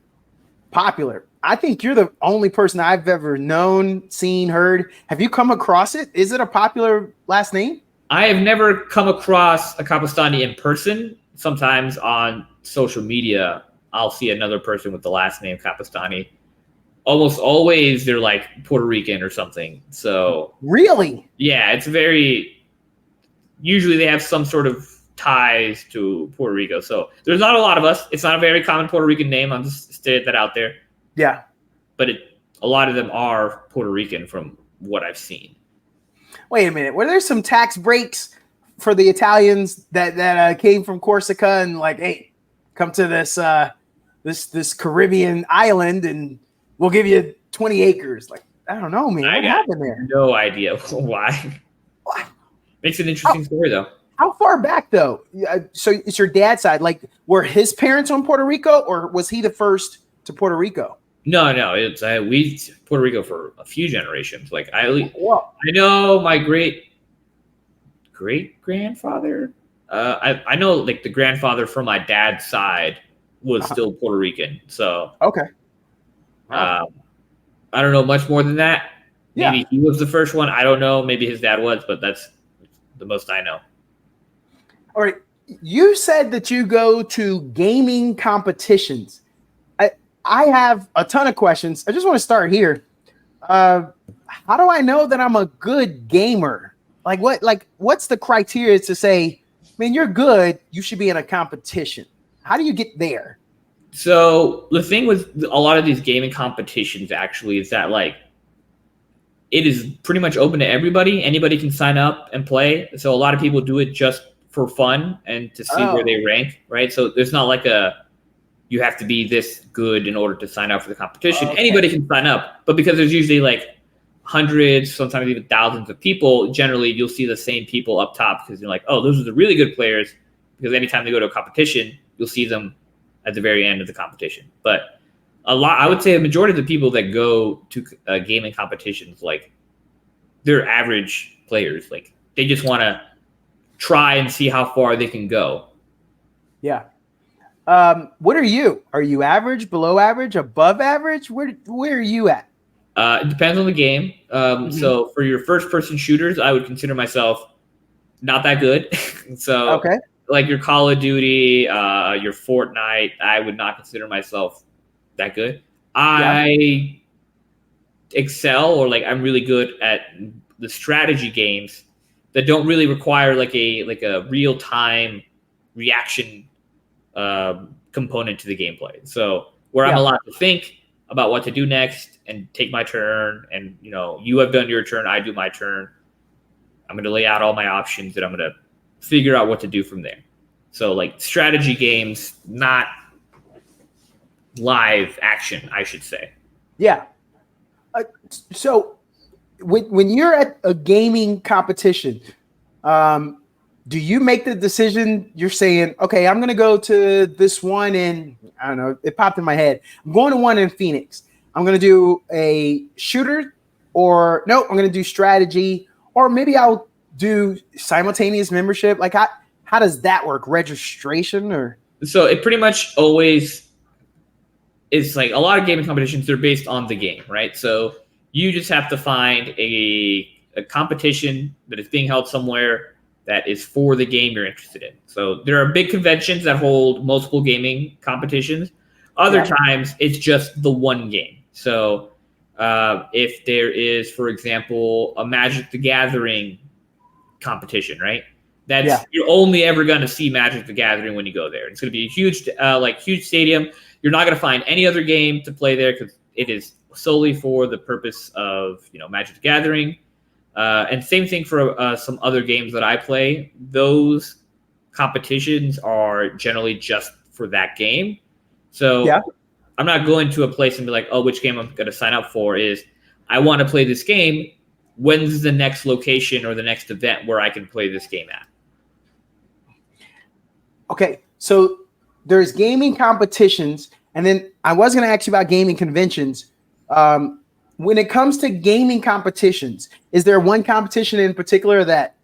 popular. I think you're the only person I've ever known, seen, heard. Have you come across it? Is it a popular last name? I have never come across a Capestany in person. Sometimes on social media, I'll see another person with the last name Capestany. Almost always they're like Puerto Rican or something. So really? Yeah, it's usually they have some sort of ties to Puerto Rico. So there's not a lot of us. It's not a very common Puerto Rican name. I'm just stating that out there. Yeah. But a lot of them are Puerto Rican from what I've seen. Wait a minute. Were there some tax breaks for the Italians that came from Corsica and like, hey, come to this Caribbean island and we'll give you 20 acres? Like, I don't know, man. What happened there? No idea why. What? Makes an interesting story, though. How far back, though? So it's your dad's side. Like, were his parents from Puerto Rico, or was he the first to Puerto Rico? No. It's Puerto Rico for a few generations. Like I know my great grandfather. I know like the grandfather from my dad's side was still Puerto Rican. So okay. I don't know much more than that. Maybe he was the first one. I don't know. Maybe his dad was, but that's the most I know. All right. You said that you go to gaming competitions. I have a ton of questions. I just want to start here. How do I know that I'm a good gamer? What's the criteria to say, man, you're good, you should be in a competition? How do you get there? So the thing with a lot of these gaming competitions actually is that like it is pretty much open to everybody. Anybody can sign up and play. So a lot of people do it just for fun and to see where they rank, right? So there's not like you have to be this good in order to sign up for the competition. Okay. Anybody can sign up, but because there's usually like hundreds, sometimes even thousands of people, generally you'll see the same people up top because you're like, oh, those are the really good players. Because anytime they go to a competition, you'll see them at the very end of the competition. But I would say a majority of the people that go to gaming competitions, like they're average players. Like they just want to try and see how far they can go. Yeah. What are you? Are you average, below average, above average? Where are you at? It depends on the game. So for your first person shooters, I would consider myself not that good. So okay. Like your Call of Duty, your Fortnite, I would not consider myself that good. I excel, or like I'm really good at the strategy games, that don't really require like a real time reaction component to the gameplay. So where I'm allowed to think about what to do next and take my turn, and you have done your turn, I do my turn. I'm going to lay out all my options, and I'm going to figure out what to do from there. So like strategy games, not live action, I should say. Yeah. So when you're at a gaming competition, do you make the decision? You're saying, okay, I'm going to go to this one in, I don't know, it popped in my head. I'm going to one in Phoenix. I'm going to do a shooter, or no, I'm going to do strategy, or maybe I'll do simultaneous membership. Like how does that work? Registration or? So it pretty much always is like a lot of gaming competitions, they're based on the game, right? So you just have to find a competition that is being held somewhere that is for the game you're interested in. So there are big conventions that hold multiple gaming competitions. Other times it's just the one game. So if there is, for example, a Magic the Gathering competition, right? You're only ever going to see Magic the Gathering when you go there. It's going to be a huge, huge stadium. You're not going to find any other game to play there because it is solely for the purpose of Magic the Gathering. And same thing for some other games that I play. Those competitions are generally just for that game. So I'm not going to a place and be like, oh, which game I'm going to sign up for is I want to play this game. When's the next location or the next event where I can play this game at? Okay, so there's gaming competitions, and then I was going to ask you about gaming conventions. When it comes to gaming competitions, is there one competition in particular that,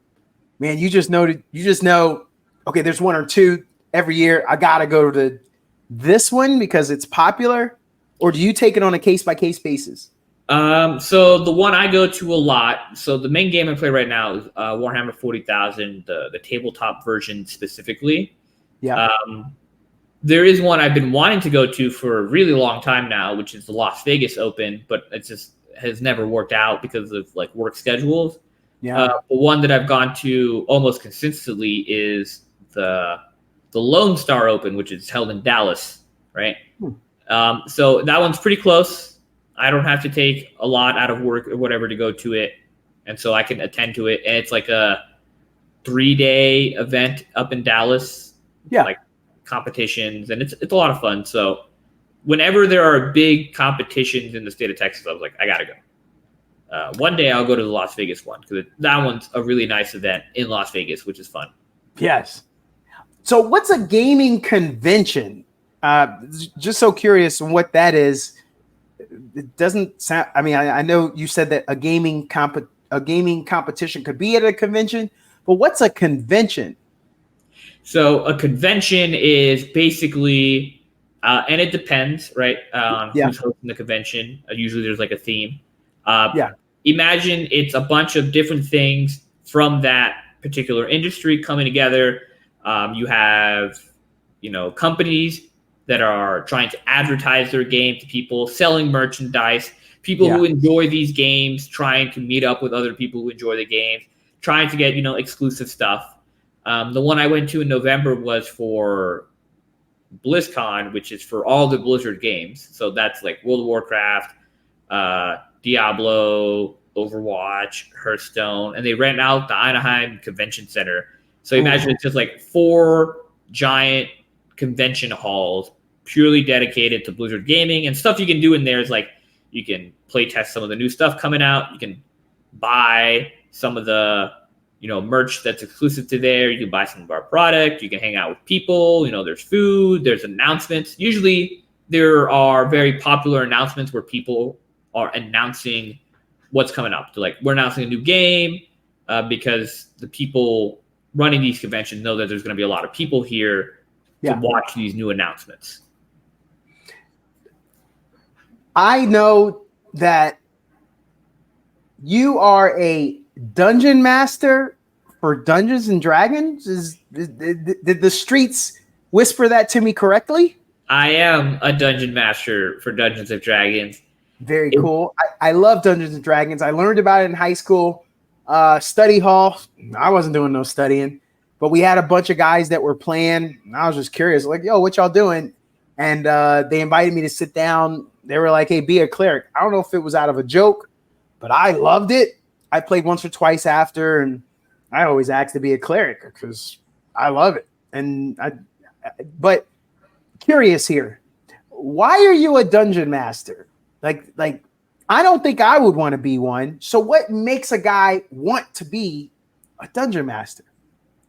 man, you just know, okay, there's one or two every year. I got to go to this one because it's popular, or do you take it on a case-by-case basis? So the one I go to a lot, so the main game I play right now is Warhammer 40,000, the tabletop version specifically. Yeah. There is one I've been wanting to go to for a really long time now, which is the Las Vegas Open, but it just has never worked out because of like work schedules. Yeah. The one that I've gone to almost consistently is the Lone Star Open, which is held in Dallas, right? So that one's pretty close. I don't have to take a lot out of work or whatever to go to it, and so I can attend to it. And it's like a 3-day event up in Dallas. Yeah. Like competitions, and it's a lot of fun. So whenever there are big competitions in the state of Texas, I was like, I gotta go. One day I'll go to the Las Vegas one because that one's a really nice event in Las Vegas, which is fun. Yes. So what's a gaming convention? Just so curious on what that is. It doesn't sound, I mean, I know you said that a gaming competition could be at a convention, but what's a convention? So a convention is basically, and it depends, right, on who's hosting the convention. Usually there's like a theme. Imagine it's a bunch of different things from that particular industry coming together. You have, companies that are trying to advertise their game to people, selling merchandise, people who enjoy these games, trying to meet up with other people who enjoy the games, trying to get, exclusive stuff. The one I went to in November was for BlizzCon, which is for all the Blizzard games. So that's like World of Warcraft, Diablo, Overwatch, Hearthstone, and they rent out the Anaheim Convention Center. So imagine it's just like 4 giant convention halls purely dedicated to Blizzard gaming, and stuff you can do in there is like you can play test some of the new stuff coming out. You can buy some of the merch that's exclusive to there. You can buy some of our product. You can hang out with people. There's food, there's announcements. Usually there are very popular announcements where people are announcing what's coming up. So like, we're announcing a new game because the people running these conventions know that there's going to be a lot of people here to watch these new announcements. I know that you are a dungeon master for Dungeons and Dragons. Did the streets whisper that to me correctly? I am a dungeon master for Dungeons and Dragons. Very cool. I love Dungeons and Dragons. I learned about it in high school. Study hall. I wasn't doing no studying, but we had a bunch of guys that were playing. And I was just curious, like, yo, what y'all doing? And they invited me to sit down. They were like, hey, be a cleric. I don't know if it was out of a joke, but I loved it. I played once or twice after, and I always asked to be a cleric because I love it. But curious here, why are you a dungeon master? Like I don't think I would want to be one. So what makes a guy want to be a dungeon master?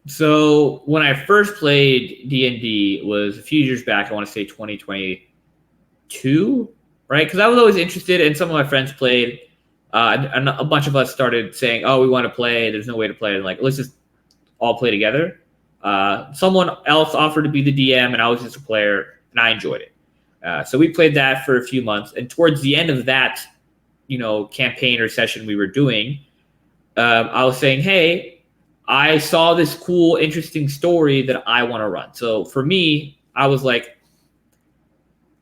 So when I first played D&D was a few years back. I want to say 2022, right? Because I was always interested, and some of my friends played. And a bunch of us started saying, "Oh, we want to play. There's no way to play." And like, let's just all play together. Someone else offered to be the DM, and I was just a player, and I enjoyed it. So we played that for a few months, and towards the end of that, campaign or session we were doing, I was saying, "Hey, I saw this cool, interesting story that I want to run." So for me, I was like,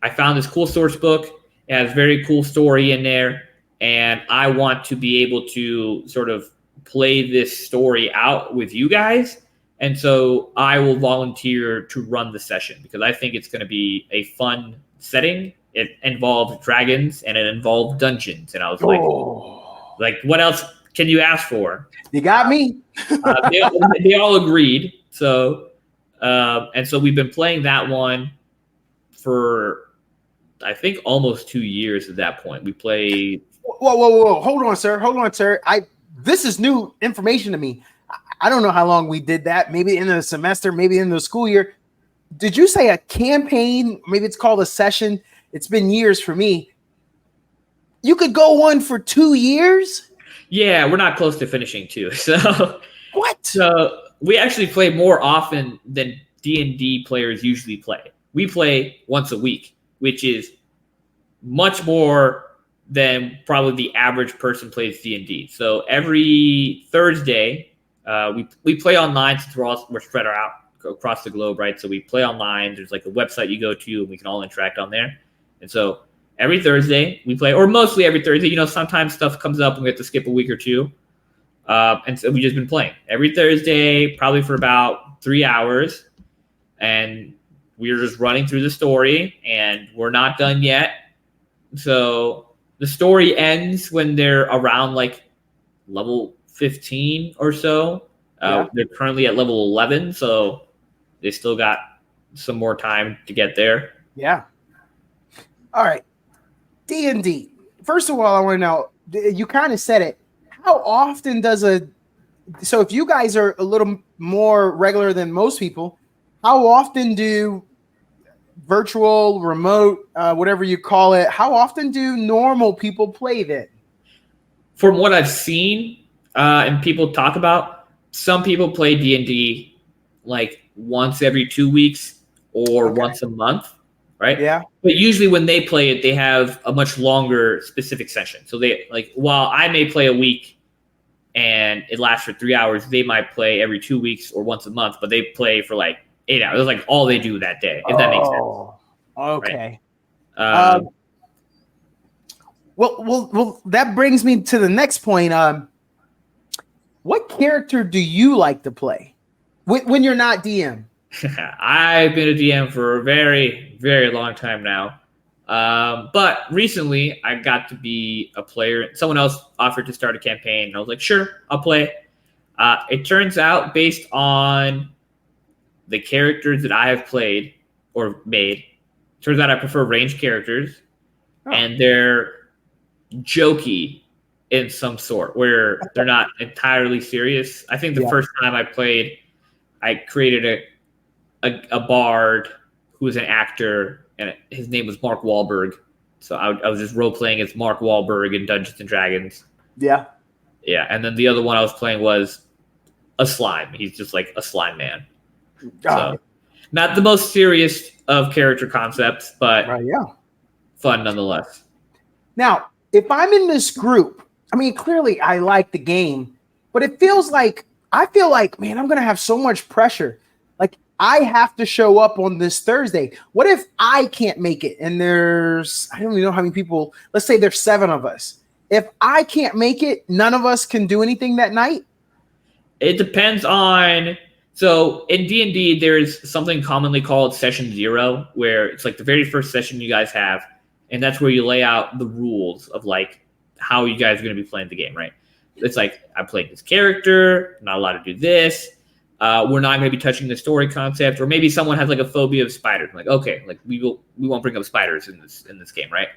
I found this cool source book. It has a very cool story in there. And I want to be able to sort of play this story out with you guys. And so I will volunteer to run the session because I think it's going to be a fun setting. It involved dragons and it involved dungeons. And I was like, what else can you ask for? You got me. They all agreed. So, and so we've been playing that one for, I think, almost 2 years at that point. We played. Whoa. Hold on, sir. This is new information to me. I don't know how long we did that. Maybe in the semester, maybe in the school year. Did you say a campaign? Maybe it's called a session. It's been years for me. You could go one for 2 years? Yeah, we're not close to finishing too. So what? So we actually play more often than D&D players usually play. We play once a week, which is much more than probably the average person plays D&D. So every Thursday, we play online since we're spread out across the globe, right? So we play online. There's like a website you go to, and we can all interact on there. And so every Thursday we play, or mostly every Thursday. Sometimes stuff comes up and we have to skip a week or two. And so we've just been playing every Thursday, probably for about 3 hours. And we're just running through the story, and we're not done yet. So the story ends when they're around like level 15 or so. They're currently at level 11, so they still got some more time to get there. Yeah. All right. D&D. First of all, I want to know, you kind of said it. How often so if you guys are a little more regular than most people, how often do virtual, remote, whatever you call it, how often do normal people play that? From what I've seen and people talk about, some people play D&D like once every 2 weeks or once a month, right? Yeah. But usually when they play it, they have a much longer specific session. So they while I may play a week and it lasts for 3 hours, they might play every 2 weeks or once a month, but they play for like 8 hours. It's like all they do that day, if that makes sense. Okay. Right? Well, that brings me to the next point. What character do you like to play when you're not DM? I've been a DM for a very, very long time now. But recently I got to be a player. Someone else offered to start a campaign, and I was like, sure, I'll play. It turns out, based on the characters that I have played or made, turns out I prefer ranged characters, and they're jokey in some sort, where they're not entirely serious. I think the first time I played, I created a bard who was an actor, and his name was Mark Wahlberg. So I was just role playing as Mark Wahlberg in Dungeons and Dragons. Yeah. And then the other one I was playing was a slime. He's just like a slime man. So not the most serious of character concepts, but fun nonetheless. Now, if I'm in this group, I mean, clearly I like the game, but I feel like, man, I'm going to have so much pressure. Like, I have to show up on this Thursday. What if I can't make it? And I don't even know how many people, let's say there's 7 of us, if I can't make it, none of us can do anything that night? It depends on. So in D&D, there's something commonly called session 0, where it's like the very first session you guys have, and that's where you lay out the rules of like how you guys are going to be playing the game, right? It's like, I'm playing this character, I'm not allowed to do this. We're not going to be touching the story concept, or maybe someone has like a phobia of spiders. I'm like, okay, like we won't bring up spiders in this game, right?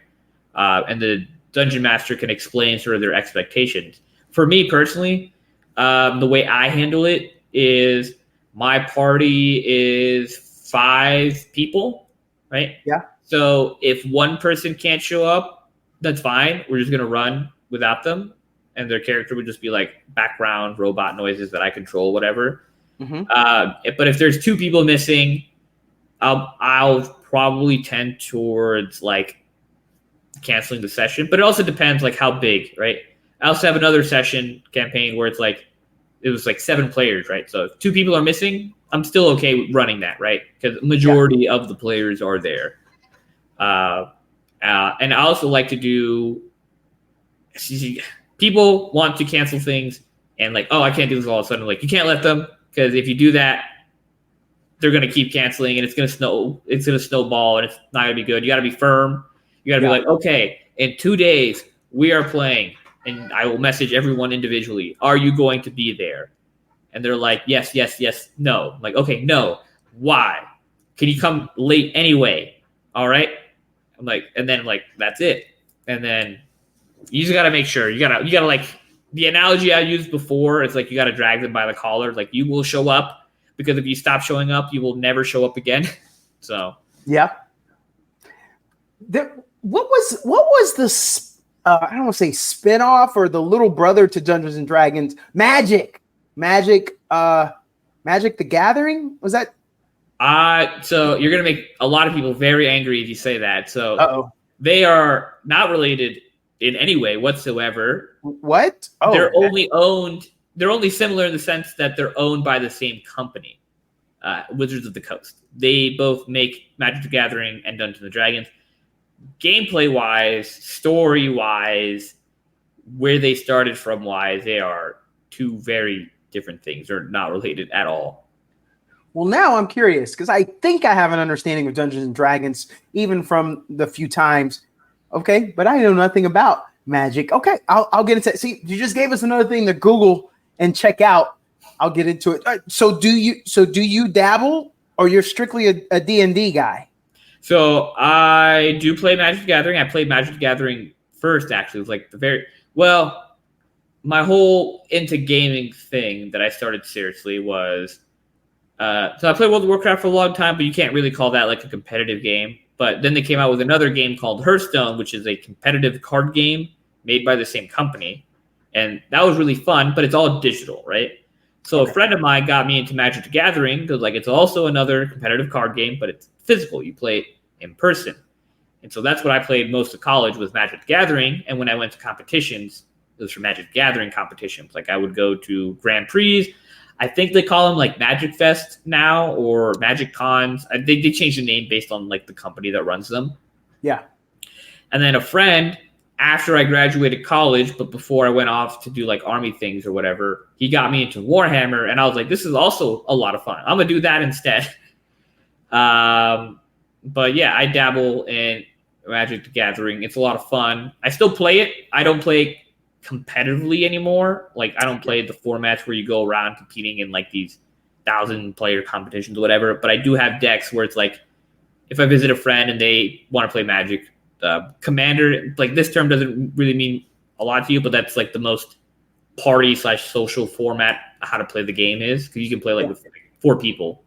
And the dungeon master can explain sort of their expectations. For me personally, the way I handle it is my party is 5 people, right? Yeah. So if one person can't show up, that's fine. We're just going to run without them. And their character would just be like background robot noises that I control, whatever. Mm-hmm. But if there's 2 people missing, I'll probably tend towards like canceling the session. But it also depends like how big, right? I also have another session campaign where it's like, it was like 7 players, right? So if 2 people are missing, I'm still okay with running that, right? Because the majority of the players are there. And I also like to do, people want to cancel things and like, oh, I can't do this all of a sudden. Like, you can't let them, because if you do that, they're going to keep canceling and it's going to snowball and it's not going to be good. You got to be firm. You got to be like, okay, in 2 days we are playing. And I will message everyone individually. Are you going to be there? And they're like, yes, no. I'm like, okay, no. Why? Can you come late anyway? All right. I'm like, and then like, that's it. And then you just got to make sure you got to like, the analogy I used before, it's like, you got to drag them by the collar. Like, you will show up, because if you stop showing up, you will never show up again. So, yeah. What was the I don't want to say spinoff or the little brother to Dungeons and Dragons, Magic the Gathering? Was that? So you're going to make a lot of people very angry if you say that. So They are not related in any way whatsoever. What? Oh, they're only similar in the sense that they're owned by the same company, Wizards of the Coast. They both make Magic the Gathering and Dungeons and Dragons. Gameplay wise, story wise, where they started from wise, they are 2 very different things. They're not related at all. Well, now I'm curious, because I think I have an understanding of Dungeons and Dragons, even from the few times. Okay, but I know nothing about Magic. Okay, I'll get into it. See, you just gave us another thing to Google and check out. I'll get into it. So do you dabble, or you're strictly a D&D guy? So I do play Magic the Gathering. I played Magic the Gathering first, actually. It was like my whole into gaming thing that I started seriously was, so I played World of Warcraft for a long time, but you can't really call that like a competitive game. But then they came out with another game called Hearthstone, which is a competitive card game made by the same company. And that was really fun, but it's all digital, right? So a friend of mine got me into Magic the Gathering because like it's also another competitive card game, but it's physical. You play it in person. And so that's what I played most of college, was Magic the Gathering. And when I went to competitions, it was for Magic the Gathering competitions. Like I would go to Grand Prix. I think they call them like Magic Fest now, or Magic Cons. They changed the name based on like the company that runs them. Yeah. And then a friend, after I graduated college, but before I went off to do like army things or whatever, he got me into Warhammer, and I was like, this is also a lot of fun. I'm gonna do that instead. But yeah, I dabble in Magic the Gathering. It's a lot of fun. I still play it. I don't play competitively anymore. Like I don't play the formats where you go around competing in like these 1,000-player competitions or whatever. But I do have decks where it's like, if I visit a friend and they want to play Magic, Commander, like this term doesn't really mean a lot to you, but that's like the most party/social format how to play the game is, because you can play like with 4 people.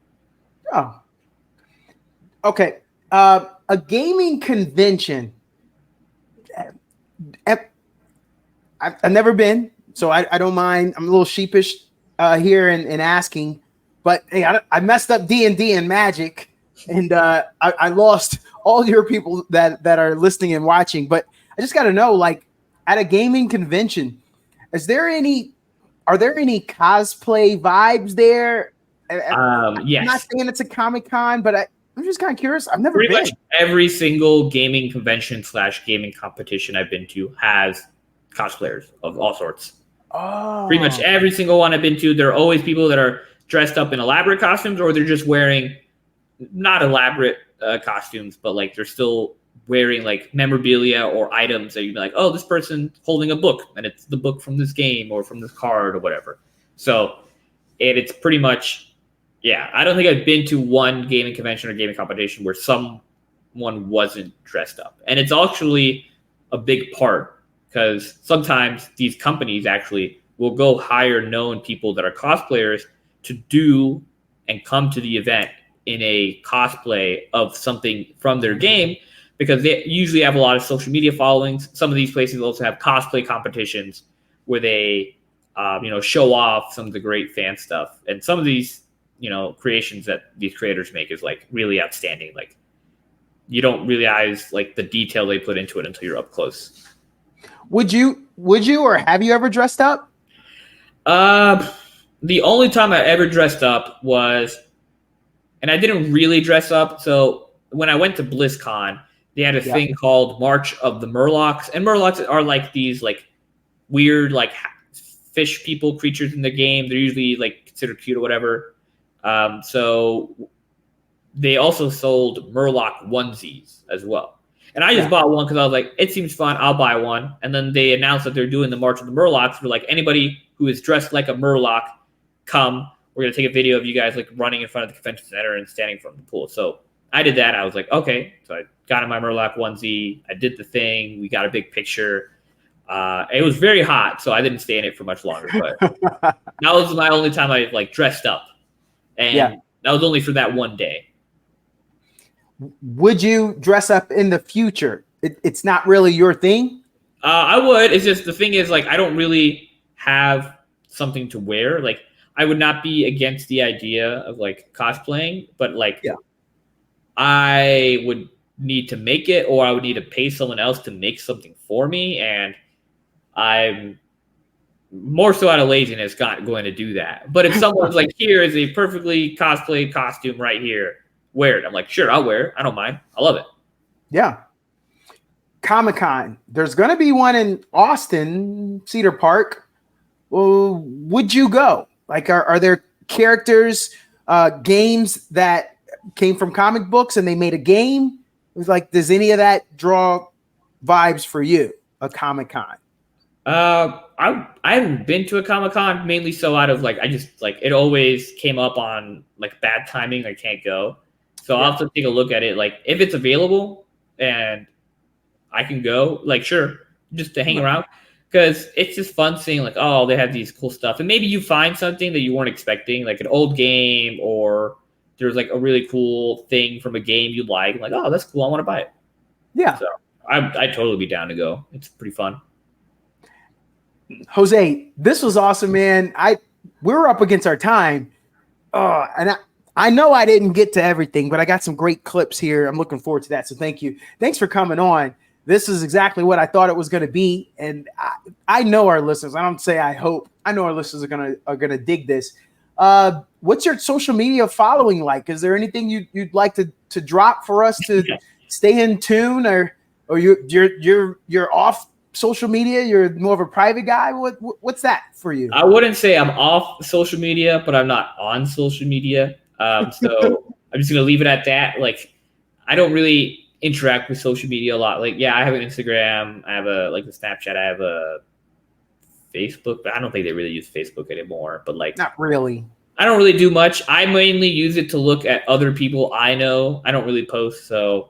Oh, okay. A gaming convention. I've never been, so I don't mind. I'm a little sheepish here in asking, but hey, I messed up D&D and Magic, and I lost all your people that are listening and watching. But I just got to know, like, at a gaming convention, are there any cosplay vibes there? Yes. I'm not saying it's a Comic-Con, but I'm just kind of curious. I've never Pretty been. much every single gaming convention / gaming competition I've been to has cosplayers of all sorts. Oh, Pretty much every single one I've been to, there are always people that are dressed up in elaborate costumes, or they're just wearing not elaborate costumes, but like they're still wearing like memorabilia or items that you'd be like, oh, this person's holding a book, and it's the book from this game or from this card or whatever. So it's pretty much, yeah. I don't think I've been to one gaming convention or gaming competition where someone wasn't dressed up, and it's actually a big part because sometimes these companies actually will go hire known people that are cosplayers to do and come to the event in a cosplay of something from their game, because they usually have a lot of social media followings. Some of these places also have cosplay competitions where they, show off some of the great fan stuff. And some of these, creations that these creators make is like really outstanding. Like you don't realize like the detail they put into it until you're up close. Would you, or have you ever dressed up? The only time I ever dressed up was, and I didn't really dress up. So when I went to BlizzCon, they had a thing called March of the Murlocs, and Murlocs are like these like weird like fish people creatures in the game. They're usually like considered cute or whatever. So they also sold Murloc onesies as well. And I just bought one because I was like, it seems fun. I'll buy one. And then they announced that they're doing the March of the Murlocs. For like anybody who is dressed like a Murloc, come. We're gonna take a video of you guys like running in front of the convention center and standing in front of the pool. So I did that. I was like, okay. So I got in my Murloc onesie. I did the thing. We got a big picture. It was very hot, so I didn't stay in it for much longer. But that was my only time I like dressed up, and that was only for that one day. Would you dress up in the future? It's not really your thing. I would. It's just the thing is like I don't really have something to wear. Like I would not be against the idea of like cosplaying, but like I would need to make it, or I would need to pay someone else to make something for me, and I'm more so out of laziness not going to do that. But if someone's like, here is a perfectly cosplay costume right here, wear it. I'm like, sure, I'll wear it. I don't mind. I love it. Yeah. Comic-Con. There's going to be one in Austin, Cedar Park. Well, would you go? Like, are there characters, games that came from comic books and they made a game? It was like, does any of that draw vibes for you, a Comic-Con? I haven't been to a Comic-Con, mainly so out of like I just like it always came up on like bad timing. I can't go, so I'll have to take a look at it. Like if it's available and I can go, like sure, just to hang around, because it's just fun seeing like, oh, they have these cool stuff, and maybe you find something that you weren't expecting, like an old game, or there's like a really cool thing from a game you like. Like, oh, that's cool, I want to buy it. Yeah, so I'd totally be down to go. It's pretty fun. Jose, this was awesome, man. We were up against our time. And I know I didn't get to everything, but I got some great clips here. I'm looking forward to that. So thank you. Thanks for coming on. This is exactly what I thought it was going to be. And I know our listeners, I don't say I hope, I know our listeners are gonna dig this. What's your social media following like? Is there anything you'd like to drop for us to stay in tune, or you're off social media? You're more of a private guy. What's that for you? I wouldn't say I'm off social media, but I'm not on social media. So I'm just gonna leave it at that. Like, I don't really interact with social media a lot. Like, yeah, I have an Instagram. I have a Snapchat. I have a Facebook, but I don't think they really use Facebook anymore. But like, not really. I don't really do much. I mainly use it to look at other people I know. I don't really post, so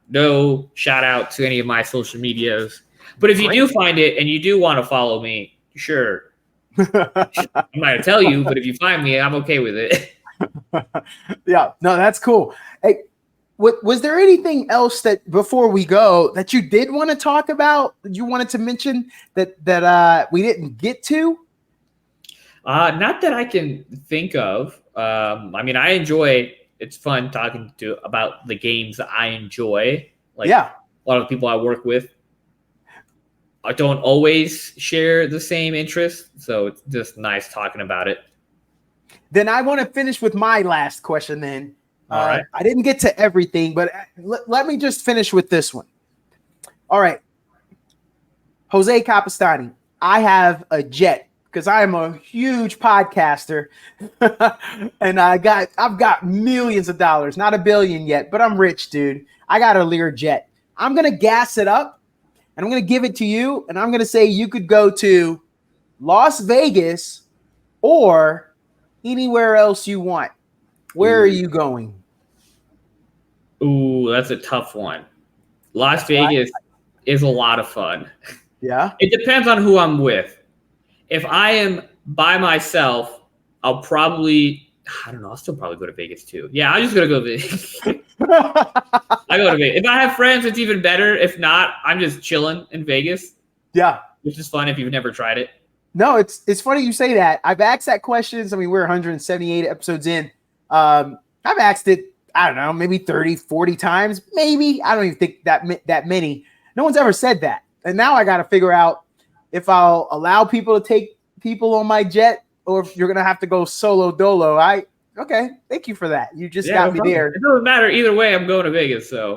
no shout out to any of my social medias. But if you do find it and you do want to follow me, sure. I'm not gonna tell you, but if you find me, I'm okay with it. Yeah, no, that's cool. Hey, was there anything else that before we go that you did want to talk about? You wanted to mention that we didn't get to? Not that I can think of. I mean, I enjoy. It's fun talking about the games that I enjoy. Like a lot of the people I work with, I don't always share the same interests, so it's just nice talking about it. Then I want to finish with my last question. Then, all right. I didn't get to everything, but let me just finish with this one. All right, Jose Capestany, I have a jet because I am a huge podcaster, and I've got millions of dollars, not a billion yet, but I'm rich, dude. I got a Lear jet. I'm gonna gas it up, and I'm gonna give it to you, and I'm gonna say you could go to Las Vegas or anywhere else you want. Where are you going? Ooh, that's a tough one. Las Vegas is a lot of fun. Yeah. It depends on who I'm with. If I am by myself, I'll still probably go to Vegas too. Yeah, I'm just going to go to Vegas. I go to Vegas. If I have friends, it's even better. If not, I'm just chilling in Vegas. Yeah. Which is fun if you've never tried it. No, it's funny you say that. I've asked that question. I mean, we're 178 episodes in. I've asked it, I don't know, maybe 30, 40 times. Maybe. I don't even think that many. No one's ever said that. And now I got to figure out if I'll allow people to take people on my jet or if you're going to have to go solo dolo. Okay. Thank you for that. You just got me there. It doesn't matter. Either way, I'm going to Vegas. So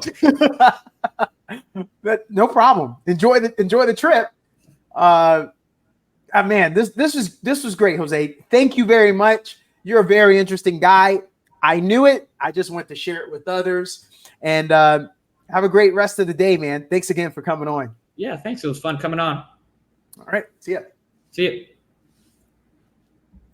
but no problem. Enjoy the trip. Man, this was great, Jose. Thank you very much. You're a very interesting guy. I knew it. I just want to share it with others. And have a great rest of the day, man. Thanks again for coming on. Yeah, thanks. It was fun coming on. All right. See ya. See you.